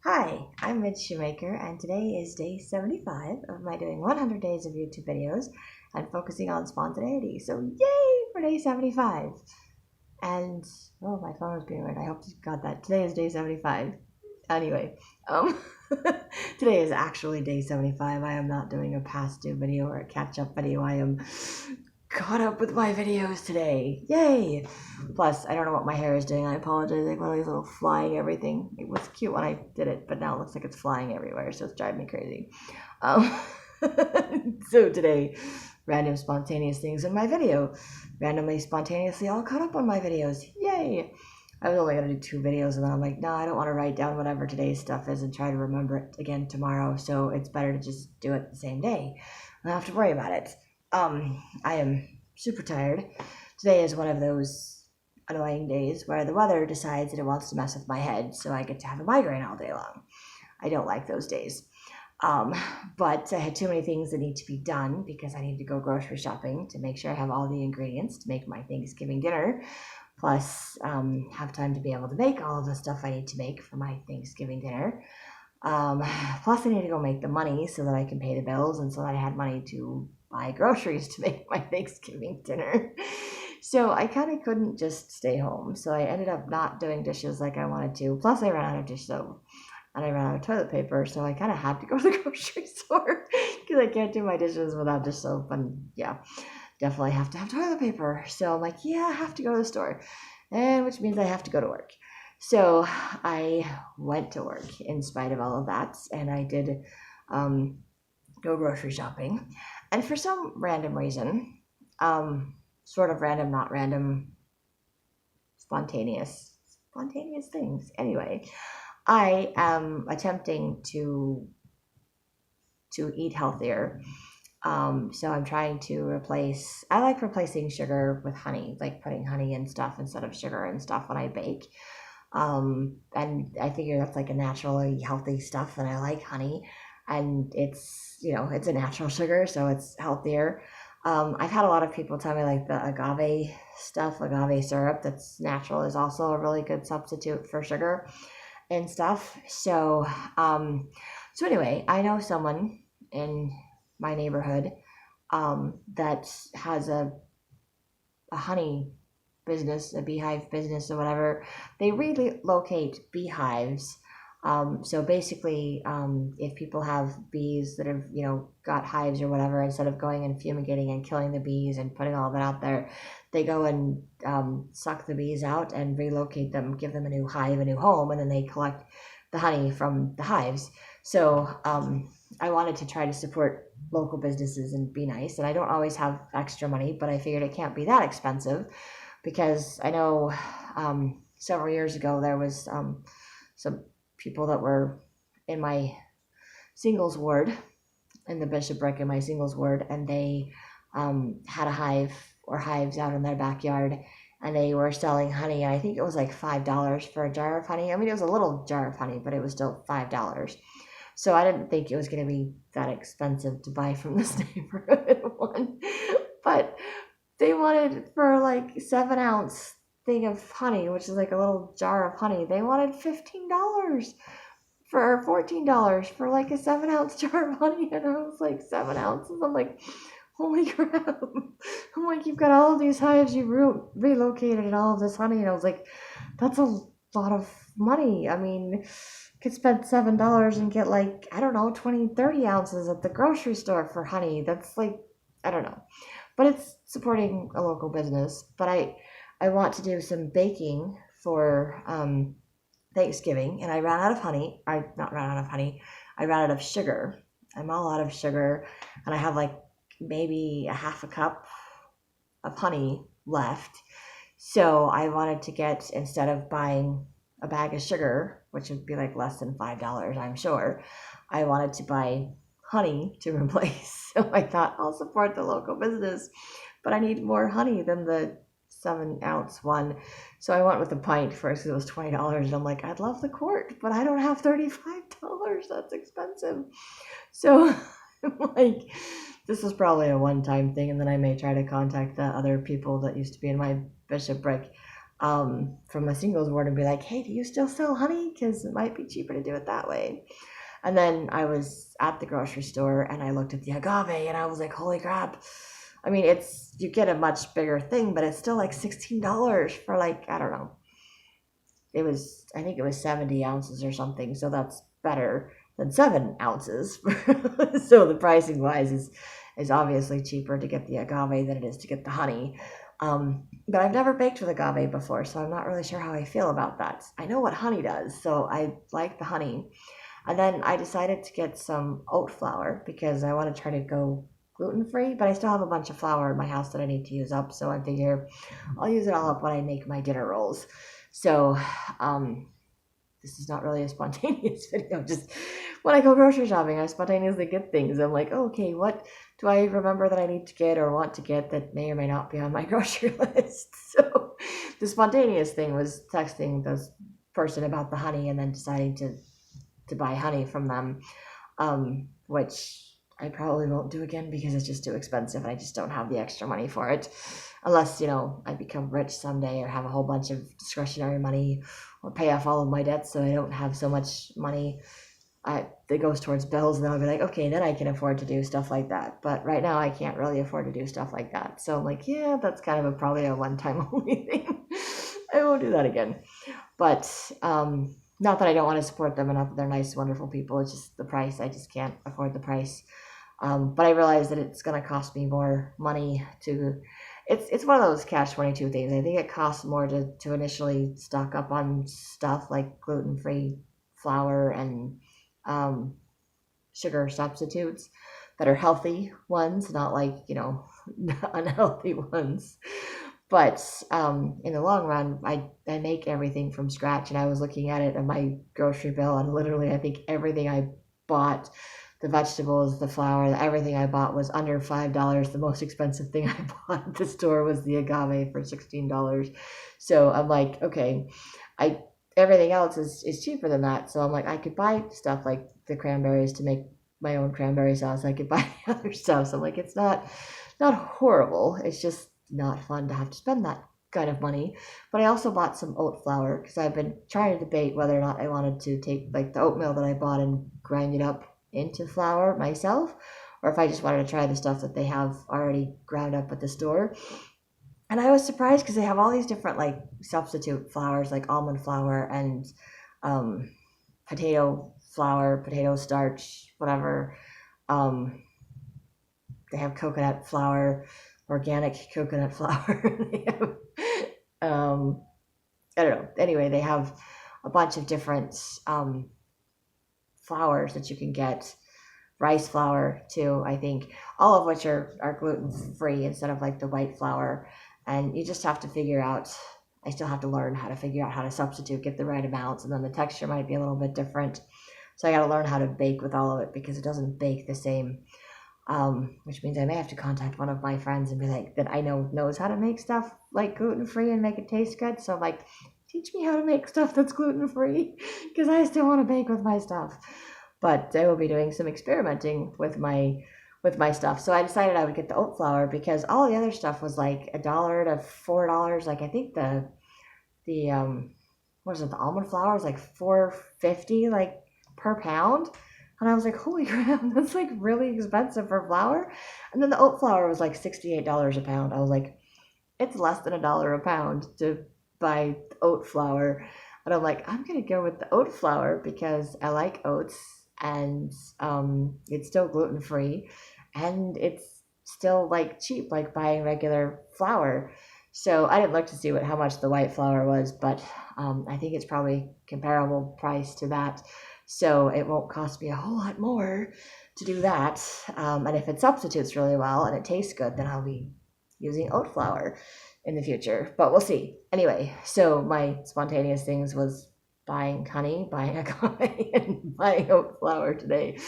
Hi, I'm Midge Shoemaker, and today is day 75 of my doing 100 days of YouTube videos and focusing on spontaneity. So, yay for day 75! And, oh, my phone is being weird. I hope you got that. Today is day 75. Anyway, um, today is actually day 75. I am not doing a past due video or a catch up video. I am caught up with my videos today. Yay! Plus, I don't know what my hair is doing. I apologize. Like one of these little flying everything. It was cute when I did it, but now it looks like it's flying everywhere, so it's driving me crazy. Um, so today, random spontaneous things in my video. Randomly, spontaneously, all caught up on my videos. Yay! I was only going to do 2 videos, and then I'm like, no, I don't want to write down whatever today's stuff is and try to remember it again tomorrow, so it's better to just do it the same day. I don't have to worry about it. I am super tired. Today is one of those annoying days where the weather decides that it wants to mess with my head, so I get to have a migraine all day long. I don't like those days. But I had too many things that need to be done because I need to go grocery shopping to make sure I have all the ingredients to make my Thanksgiving dinner, plus have time to be able to make all of the stuff I need to make for my Thanksgiving dinner. Plus I need to go make the money so that I can pay the bills and so that I had money to buy groceries to make my Thanksgiving dinner. So I kind of couldn't just stay home. So I ended up not doing dishes like I wanted to. Plus I ran out of dish soap and I ran out of toilet paper. So I kind of had to go to the grocery store because I can't do my dishes without dish soap. And yeah, definitely have to have toilet paper. So I'm like, yeah, I have to go to the store. And which means I have to go to work. So I went to work in spite of all of that. And I did go grocery shopping. And for some random reason, sort of random, not random, spontaneous things. Anyway, I am attempting to eat healthier. So I'm trying to replace. I like replacing sugar with honey, like putting honey in stuff instead of sugar and stuff when I bake. And I figure that's like a naturally healthy stuff, and I like honey, and it's a natural sugar, so it's healthier. I've had a lot of people tell me like the agave stuff, agave syrup that's natural is also a really good substitute for sugar and stuff. So anyway, I know someone in my neighborhood that has a honey business, a beehive business or whatever. They relocate beehives. So basically, if people have bees that have, got hives or whatever, instead of going and fumigating and killing the bees and putting all that out there, they go and suck the bees out and relocate them, give them a new hive, a new home, and then they collect the honey from the hives. So I wanted to try to support local businesses and be nice. And I don't always have extra money, but I figured it can't be that expensive because I know several years ago there was some people that were in my singles ward, in the bishopric in my singles ward, and they had a hive or hives out in their backyard, and they were selling honey. And I think it was like $5 for a jar of honey. I mean, it was a little jar of honey, but it was still $5. So I didn't think it was going to be that expensive to buy from this neighborhood one. But they wanted for like 7-ounce thing of honey, which is like a little jar of honey. They wanted $15 for $14 for like a 7-ounce jar of honey. And I was like, 7 ounces? I'm like, holy crap. I'm like, you've got all of these hives you relocated and all of this honey. And I was like, that's a lot of money. I mean, could spend $7 and get like, I don't know, 20, 30 ounces at the grocery store for honey. That's like, I don't know. But it's supporting a local business. But I want to do some baking for Thanksgiving, and I ran out of honey. I not ran out of honey. I ran out of sugar. I'm all out of sugar, and I have like maybe a half a cup of honey left. So I wanted to get, instead of buying a bag of sugar, which would be like less than $5, I'm sure, I wanted to buy honey to replace. So I thought I'll support the local business, but I need more honey than the 7-ounce one. So I went with the pint first because it was $20. And I'm like, I'd love the quart, but I don't have $35. That's expensive. So I'm like, this is probably a one-time thing. And then I may try to contact the other people that used to be in my bishopric from a singles ward and be like, hey, do you still sell honey? Because it might be cheaper to do it that way. And then I was at the grocery store and I looked at the agave and I was like, holy crap. I mean, you get a much bigger thing, but it's still like $16 for like, I don't know. I think it was 70 ounces or something. So that's better than 7 ounces. So the pricing wise is obviously cheaper to get the agave than it is to get the honey. But I've never baked with agave before, so I'm not really sure how I feel about that. I know what honey does, so I like the honey. And then I decided to get some oat flour because I want to try to go gluten free, but I still have a bunch of flour in my house that I need to use up. So I figure I'll use it all up when I make my dinner rolls. So this is not really a spontaneous video. Just when I go grocery shopping, I spontaneously get things. I'm like, oh, okay, what do I remember that I need to get or want to get that may or may not be on my grocery list? So the spontaneous thing was texting this person about the honey and then deciding to buy honey from them, which I probably won't do again because it's just too expensive and I just don't have the extra money for it. Unless, I become rich someday or have a whole bunch of discretionary money or pay off all of my debts so I don't have so much money that goes towards bills, and then I'll be like, okay, then I can afford to do stuff like that. But right now I can't really afford to do stuff like that. So I'm like, yeah, that's kind of probably a one-time only thing. I won't do that again. But not that I don't want to support them and not that they're nice, wonderful people. It's just the price. I just can't afford the price. But I realize that it's going to cost me more money to. It's one of those catch-22 things. I think it costs more to initially stock up on stuff like gluten-free flour and sugar substitutes that are healthy ones, not like, unhealthy ones. But in the long run, I make everything from scratch. And I was looking at it on my grocery bill, and literally, I think everything I bought, the vegetables, the flour, everything I bought was under $5. The most expensive thing I bought at the store was the agave for $16. So I'm like, okay, everything else is cheaper than that. So I'm like, I could buy stuff like the cranberries to make my own cranberry sauce. I could buy the other stuff. So I'm like, it's not horrible. It's just not fun to have to spend that kind of money. But I also bought some oat flour because I've been trying to debate whether or not I wanted to take like the oatmeal that I bought and grind it up into flour myself, or if I just wanted to try the stuff that they have already ground up at the store. And I was surprised because they have all these different like substitute flours, like almond flour and potato flour, potato starch, whatever. They have coconut flour, organic coconut flour. They have, I don't know. Anyway, they have a bunch of different flours that you can get. Rice flour too, I think, all of which are gluten free instead of like the white flour. And you just have to figure out. I still have to learn how to figure out how to substitute, get the right amounts, and then the texture might be a little bit different. So I got to learn how to bake with all of it because it doesn't bake the same. Which means I may have to contact one of my friends and be like, that I know knows how to make stuff like gluten free and make it taste good. So I'm like, teach me how to make stuff that's gluten free because I still want to bake with my stuff. But I will be doing some experimenting with my stuff. So I decided I would get the oat flour because all the other stuff was like $1 to $4. Like I think the what is it, the almond flour is like $4.50 like per pound. And I was like, holy crap, that's like really expensive for flour. And then the oat flour was like $68 a pound. I was like, it's less than $1 a pound to buy oat flour. And I'm like, I'm gonna go with the oat flour because I like oats and it's still gluten free and it's still like cheap, like buying regular flour. So I didn't look to see how much the white flour was, but I think it's probably comparable price to that. So it won't cost me a whole lot more to do that. And if it substitutes really well and it tastes good, then I'll be using oat flour in the future. But we'll see. Anyway, so my spontaneous things was buying honey, buying agave, and buying oat flour today.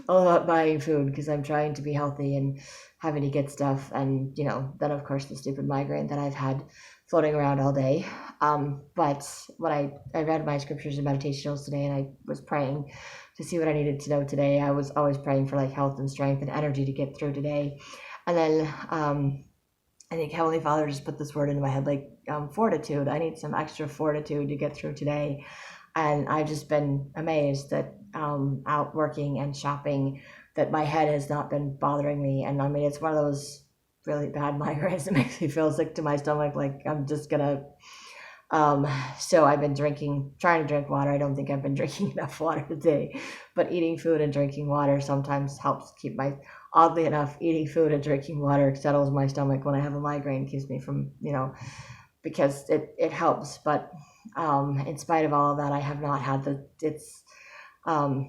All about buying food because I'm trying to be healthy and having to get stuff. And, then of course the stupid migraine that I've had floating around all day. But when I read my scriptures and meditationals today and I was praying to see what I needed to know today, I was always praying for like health and strength and energy to get through today. And then I think Heavenly Father just put this word into my head, like fortitude. I need some extra fortitude to get through today. And I've just been amazed that out working and shopping, that my head has not been bothering me. And I mean, it's one of those really bad migraines that makes me feel sick to my stomach. Like I'm just gonna. Um, so I've been trying to drink water. I don't think I've been drinking enough water today, but eating food and drinking water sometimes helps keep my. Oddly enough, eating food and drinking water settles my stomach when I have a migraine, keeps me from, because it helps. But in spite of all of that, I have not had um,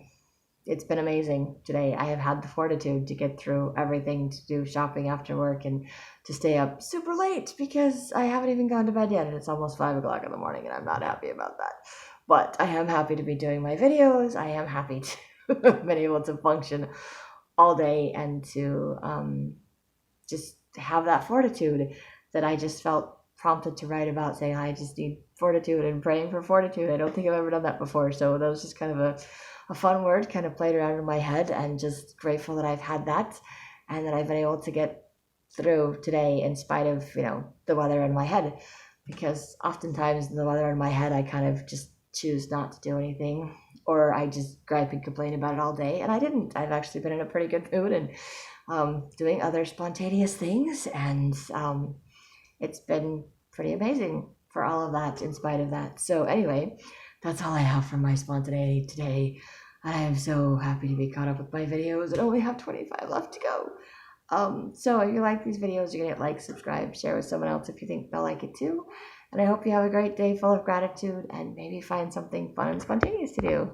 it's been amazing today. I have had the fortitude to get through everything, to do shopping after work, and to stay up super late because I haven't even gone to bed yet, and it's almost 5 o'clock in the morning, and I'm not happy about that. But I am happy to be doing my videos. I am happy to have been able to function all day and to just have that fortitude that I just felt prompted to write about, saying I just need fortitude and praying for fortitude. I don't think I've ever done that before, so that was just kind of a fun word, kind of played around in my head, and just grateful that I've had that and that I've been able to get through today in spite of the weather in my head, because oftentimes the weather in my head I kind of just choose not to do anything, or I just gripe and complain about it all day, and I didn't. I've actually been in a pretty good mood and doing other spontaneous things, and it's been pretty amazing for all of that in spite of that. So anyway, that's all I have for my spontaneity today. I am so happy to be caught up with my videos and only have 25 left to go. So if you like these videos, you're gonna hit like, subscribe, share with someone else if you think they'll like it too. And I hope you have a great day full of gratitude and maybe find something fun and spontaneous to do.